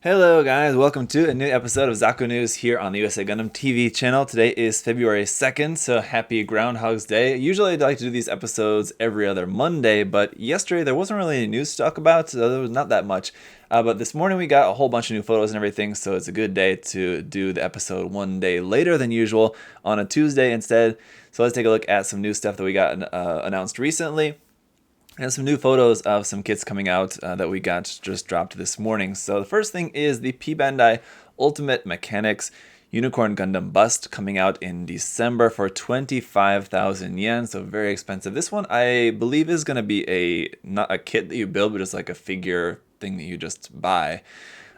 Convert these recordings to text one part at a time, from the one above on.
Hello guys, welcome to a new episode of Zaku News here on the USA Gundam TV channel. Today is February 2nd, so happy Groundhog's Day. Usually I'd like to do these episodes every other Monday, but yesterday there wasn't really any news to talk about, so there was not that much. But this morning we got a whole bunch of new photos and everything, so it's a good day to do the episode one day later than usual on a Tuesday instead. So let's take a look at some new stuff that we got announced recently. And some new photos of some kits coming out that we got just dropped this morning. So the first thing is the Pbandai Ultimate Mechanix Unicorn Gundam Bust coming out in December for 25,000 yen. So very expensive. This one I believe is going to be not a kit that you build, but just like a figure thing that you just buy.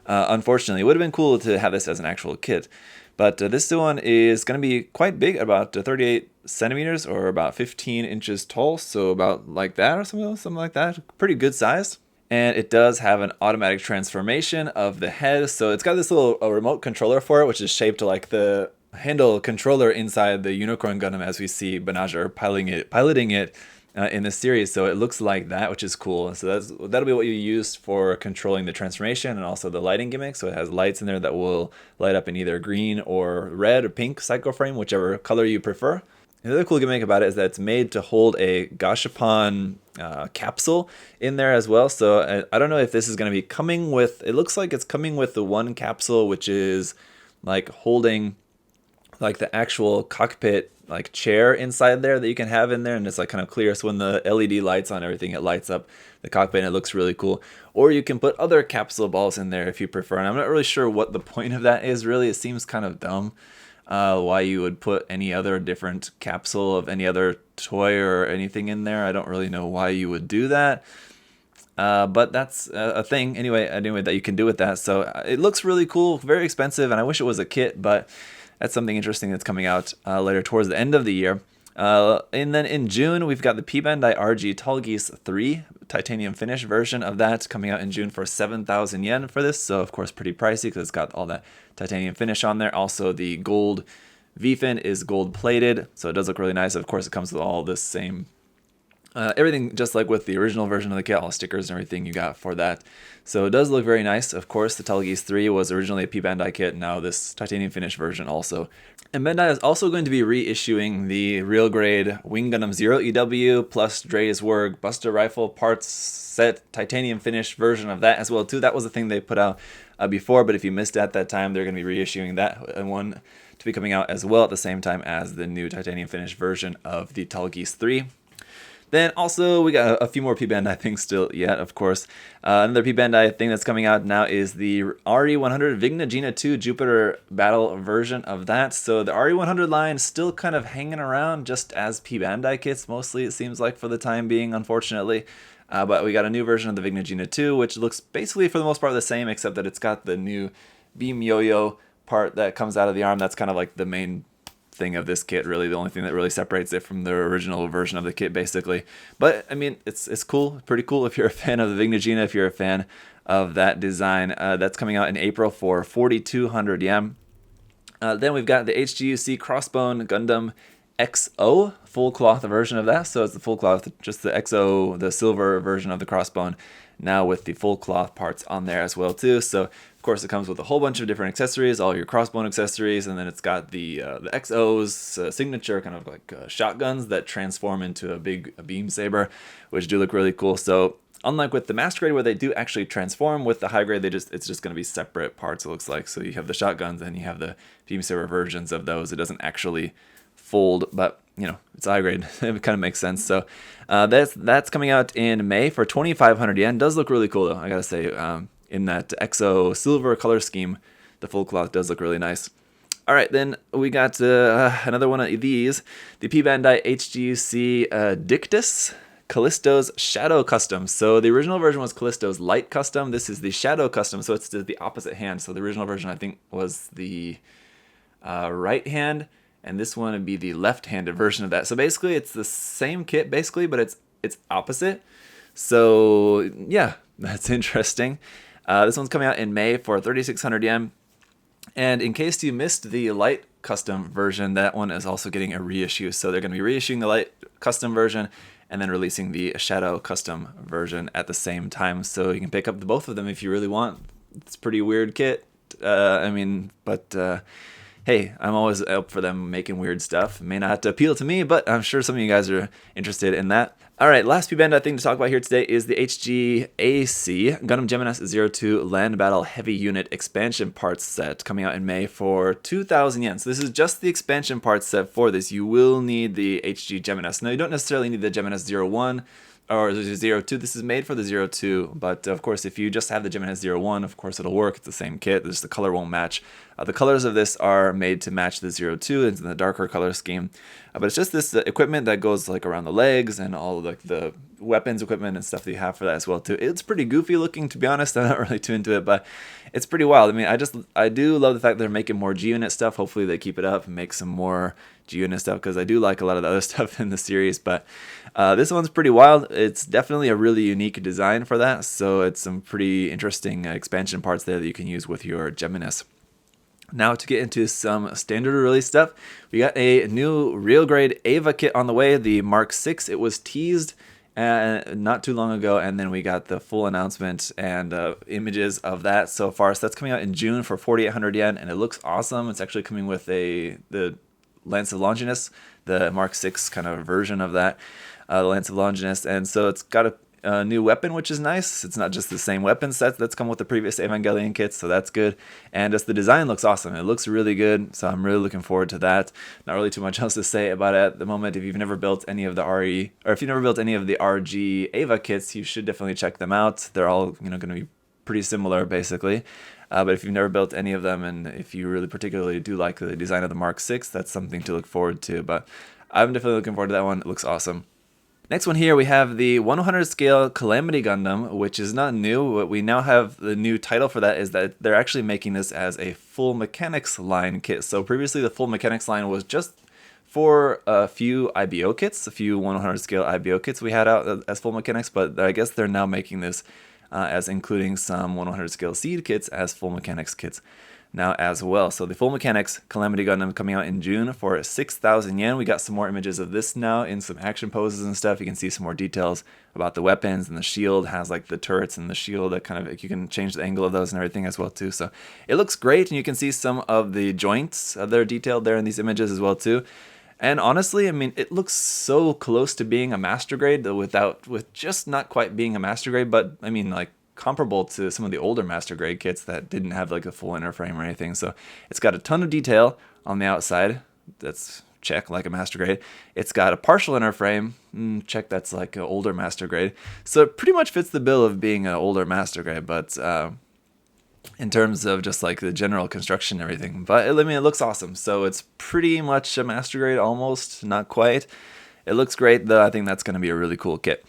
Unfortunately, it would have been cool to have this as an actual kit. But this one is going to be quite big, about 38 centimeters or about 15 inches tall. So about like that or something like that. Pretty good size. And it does have an automatic transformation of the head. So it's got this little remote controller for it, which is shaped like the handle controller inside the Unicorn Gundam as we see Banaj piloting it in the series. So it looks like that, which is cool. So that'll be what you use for controlling the transformation and also the lighting gimmick. So it has lights in there that will light up in either green or red or pink psycho frame, whichever color you prefer. The other cool gimmick about it is that it's made to hold a Gashapon capsule in there as well. So I don't know if this is going to be coming with, it looks like it's coming with the one capsule, which is like holding like the actual cockpit like chair inside there that you can have in there, and it's like kind of clear, so when the LED lights on everything, it lights up the cockpit and it looks really cool. Or you can put other capsule balls in there if you prefer, and I'm not really sure what the point of that is really. It seems kind of dumb why you would put any other different capsule of any other toy or anything in there. I don't really know why you would do that. But that's a thing anyway that you can do with that. So it looks really cool, very expensive, and I wish it was a kit, but that's something interesting that's coming out later towards the end of the year. And then in June, we've got the Pbandai RG Talges 3 titanium finish version of that coming out in June for 7,000 yen for this. So, of course, pretty pricey because it's got all that titanium finish on there. Also, the gold V-fin is gold plated, so it does look really nice. Of course, it comes with all this same everything just like with the original version of the kit, all the stickers and everything you got for that. So it does look very nice. Of course, the Talges 3 was originally a Pbandai kit, now this titanium finish version also. And Bandai is also going to be reissuing the real grade Wing Gundam 0 EW plus Dre's Werg Buster Rifle parts set titanium finish version of that as well too. That was the thing they put out before, but if you missed it at that time, they're going to be reissuing that one to be coming out as well at the same time as the new titanium finish version of the Talges 3. Then also we got a few more Pbandai things still yet, of course. Another Pbandai thing that's coming out now is the RE100 Vignetting 2 Jupiter Battle version of that. So the RE100 line is still kind of hanging around just as Pbandai kits, mostly it seems like for the time being, unfortunately. But we got a new version of the Vignetting 2, which looks basically for the most part the same, except that it's got the new beam yo-yo part that comes out of the arm. That's kind of like the main thing of this kit, really the only thing that really separates it from the original version of the kit basically. But I mean, it's cool, pretty cool if you're a fan of the Vignetting, if you're a fan of that design. That's coming out in April for 4,200 yen. Then we've got the HGUC Crossbone Gundam XO full cloth version of that. So it's the full cloth, just the XO, the silver version of the Crossbone, now with the full cloth parts on there as well too. So of course it comes with a whole bunch of different accessories, all your Crossbone accessories, and then it's got the XO's signature kind of like shotguns that transform into a big beam saber, which do look really cool. So unlike with the master grade where they do actually transform, with the high grade it's just going to be separate parts, it looks like. So you have the shotguns and you have the beam saber versions of those. It doesn't actually fold, but you know, it's high grade. It kind of makes sense. So that's coming out in May for 2,500 yen. Does look really cool though, I gotta say. In that EXO silver color scheme, the full cloth does look really nice. All right, then we got another one of these, the Pbandai HGUC Dictus Callisto's Shadow Custom. So the original version was Callisto's Light Custom. This is the Shadow Custom, so it's the opposite hand. So the original version, I think, was the right hand, and this one would be the left-handed version of that. So basically, it's the same kit, basically, but it's opposite. So yeah, that's interesting. This one's coming out in May for 3,600 yen. And in case you missed the light custom version, that one is also getting a reissue. So they're going to be reissuing the light custom version and then releasing the shadow custom version at the same time. So you can pick up both of them if you really want It's a pretty weird kit. Hey, I'm always up for them making weird stuff. It may not appeal to me, but I'm sure some of you guys are interested in that. All right, last Pbandai thing to talk about here today is the HGAC Gundam Geminis 02 Land Battle Heavy Unit Expansion Parts Set coming out in May for 2,000 yen. So this is just the expansion parts set for this. You will need the HG Geminis. Now, you don't necessarily need the Geminis 01 or the 02. This is made for the 02, but of course, if you just have the Geminis 01, of course it'll work. It's the same kit, just the color won't match. The colors of this are made to match the 02. It's in the darker color scheme, but it's just this equipment that goes like around the legs and all of, like, the weapons equipment and stuff that you have for that as well too. It's pretty goofy looking, to be honest. I'm not really too into it, but it's pretty wild. I mean, I do love the fact that they're making more G-Unit stuff. Hopefully they keep it up and make some more G-Unit stuff, because I do like a lot of the other stuff in the series, but this one's pretty wild. It's definitely a really unique design for that, so it's some pretty interesting expansion parts there that you can use with your Geminis. Now, to get into some standard release stuff, we got a new real grade Eva kit on the way, the Mk.06. It was teased not too long ago, and then we got the full announcement and images of that so far. So that's coming out in June for 4,800 yen, and it looks awesome. It's actually coming with the Lance of Longinus, the Mk.06 kind of version of that, the Lance of Longinus, and so it's got a new weapon, which is nice. It's not just the same weapon set that's come with the previous Evangelion kits, so that's good. And just the design looks awesome. It looks really good, so I'm really looking forward to that. Not really too much else to say about it at the moment. If you've never built any of the RE, or if you've never built any of the RG Eva kits, you should definitely check them out. They're all, going to be pretty similar, basically. But if you've never built any of them, and if you really particularly do like the design of the Mk.06, that's something to look forward to. But I'm definitely looking forward to that one. It looks awesome. Next one here, we have the 100 scale Calamity Gundam, which is not new. But we now have the new title for that is that they're actually making this as a full Mechanix line kit. So previously the full Mechanix line was just for a few IBO kits, a few 100 scale IBO kits we had out as full Mechanix, but I guess they're now making this as including some 100 scale seed kits as full Mechanix kits now as well. So the full Mechanix Calamity Gundam coming out in June for 6,000 yen. We got some more images of this now in some action poses and stuff. You can see some more details about the weapons, and the shield has like the turrets and the shield that kind of, you can change the angle of those and everything as well too. So it looks great, and you can see some of the joints that are detailed there in these images as well too. And honestly, I mean, it looks so close to being a master grade, though with just not quite being a master grade, but I mean, like, comparable to some of the older master grade kits that didn't have like a full inner frame or anything. So it's got a ton of detail on the outside. That's check, like a master grade. It's got a partial inner frame. Check, that's like an older master grade. So it pretty much fits the bill of being an older master grade, but in terms of just like the general construction and everything. But I mean, it looks awesome. So it's pretty much a master grade, almost, not quite. It looks great, though. I think that's going to be a really cool kit.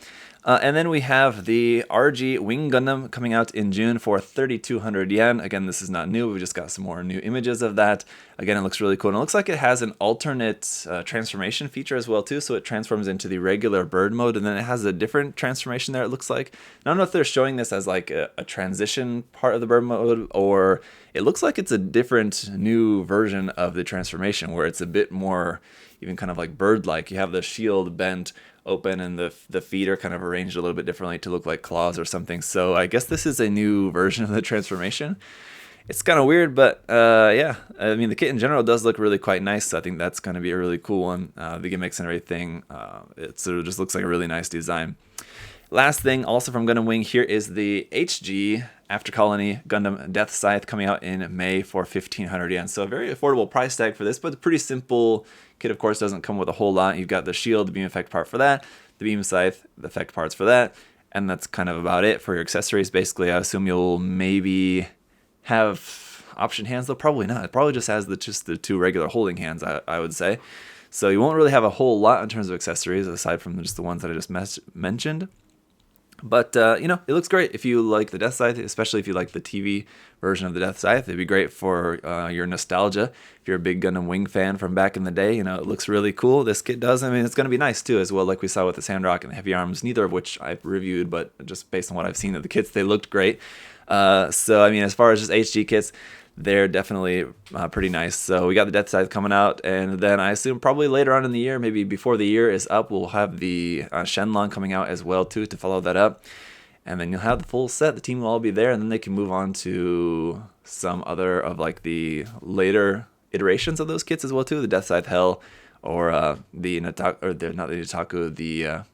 And then we have the RG Wing Gundam coming out in June for 3,200 yen. Again, this is not new. We just got some more new images of that. Again, it looks really cool. And it looks like it has an alternate transformation feature as well, too. So it transforms into the regular bird mode, and then it has a different transformation there, it looks like. And I don't know if they're showing this as like a transition part of the bird mode, or it looks like it's a different new version of the transformation where it's a bit more even kind of like bird-like. You have the shield bent open, and the feet are kind of arranged a little bit differently to look like claws or something. So I guess this is a new version of the transformation. It's kind of weird, but yeah, I mean, the kit in general does look really quite nice, so I think that's going to be a really cool one. The gimmicks and everything, it sort of just looks like a really nice design. Last thing, also from Gundam Wing, here is the HG After Colony Gundam Deathscythe coming out in May for 1,500 yen. So a very affordable price tag for this, but a pretty simple kit. Of course, doesn't come with a whole lot. You've got the shield, the beam effect part for that, the beam scythe, the effect parts for that, and that's kind of about it for your accessories. Basically, I assume you'll maybe have option hands, though probably not. It probably just has just the two regular holding hands, I would say. So you won't really have a whole lot in terms of accessories aside from just the ones that I just mentioned. But, you know, it looks great if you like the Deathscythe, especially if you like the TV version of the Deathscythe. It'd be great for your nostalgia. If you're a big Gundam Wing fan from back in the day, you know, it looks really cool. This kit does. I mean, it's going to be nice, too, as well, like we saw with the Sandrock and the Heavy Arms, neither of which I've reviewed, but just based on what I've seen of the kits, they looked great. So, I mean, as far as just HG kits, they're definitely pretty nice. So we got the Deathscythe coming out, and then I assume probably later on in the year, maybe before the year is up, we'll have the Shenlong coming out as well too to follow that up. and then you'll have the full set. The team will all be there, and then they can move on to some other of like the later iterations of those kits as well too. The Deathscythe Hell, or the Nataku, or the not the Nataku, the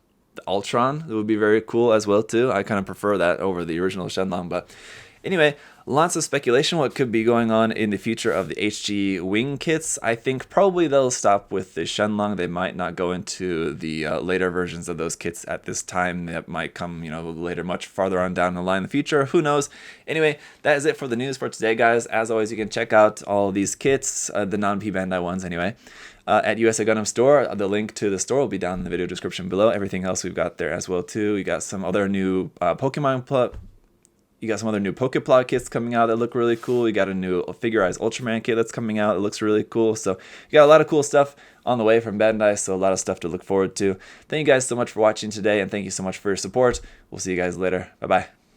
Ultron. It would be very cool as well too. I kind of prefer that over the original Shenlong, but anyway, lots of speculation what could be going on in the future of the HG wing kits. I think probably they'll stop with the Shenlong. They might not go into the later versions of those kits at this time. That might come, later, much farther on down the line in the future. Who knows? Anyway, that is it for the news for today, guys. As always, you can check out all these kits, the non-Pbandai ones anyway, at USA Gundam Store. The link to the store will be down in the video description below. Everything else we've got there as well too. You got some other new You got some other new Pokeplot kits coming out that look really cool. You got a new Figurized Ultraman kit that's coming out. It looks really cool. So you got a lot of cool stuff on the way from Bandai, so a lot of stuff to look forward to. Thank you guys so much for watching today, and thank you so much for your support. We'll see you guys later. Bye-bye.